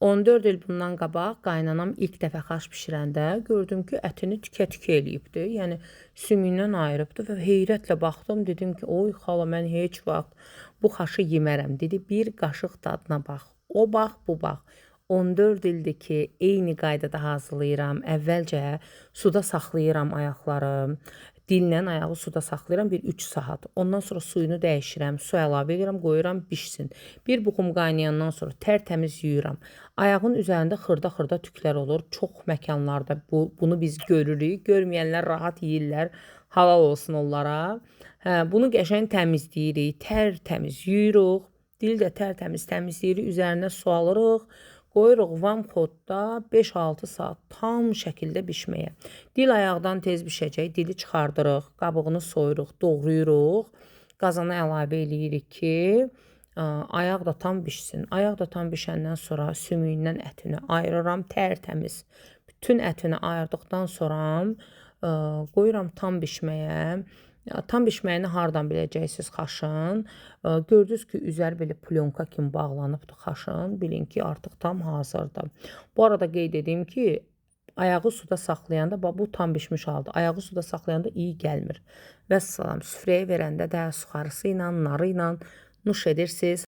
14 il bundan qabaq qaynanam ilk dəfə xaş bişirəndə gördüm ki, ətini tikə-tikə eləyibdi. Yəni sümüyündən ayırıbdı və heyrətlə baxdım, dedim ki, oy xala, mən heç vaxt bu xaşı yemərəm. Dedi, bir qaşıq dadına bax. O bax, bu bax. 14 ildir ki, eyni qaydada hazırlayıram. Əvvəlcə suda saxlayıram ayaqları. Dillə ayağı suda saxlayıram bir 3 saat. Ondan sonra suyunu dəyişirəm, su əlavə edirəm, qoyuram bişsin. Bir buxum qaynayandan sonra tərtəmiz yuyuram. Ayağın üzərində xırda-xırda tüklər olur. Çox məkanlarda bunu biz görürük. Görməyənlər rahat yeyirlər. Halal olsun onlara. Bunu qəşəng təmizləyirik, tərtəmiz yuyuruq. Dili də tərtəmiz təmizləyirik, üzərinə su alırıq. Qoyuruq vamxodda 5-6 saat tam şəkildə bişməyə. Dil ayaqdan tez bişəcək, dili çıxardırıq, qabığını soyuruq, doğrayırıq. Qazana əlavə eləyirik ki, ayaq da tam bişsin. Ayaq da tam bişəndən sonra sümüyündən ətini ayırıram, tərtəmiz. Bütün ətini ayırdıqdan sonra qoyuram tam bişməyə. Tam bişməyini hardan biləcəksiniz xaşın? Gördünüz ki, üzəri belə plyonka kimi bağlanıbdır xaşın. Bilin ki, artıq tam hazırdır. Bu arada qeyd edeyim ki, ayağı suda saxlayanda, bu tam bişmiş halda. Ayağı suda saxlayanda iyi gəlmir. Vəssalam, süfrəyə verəndə də suxarısı ilə, narı ilə nuş edirsiniz.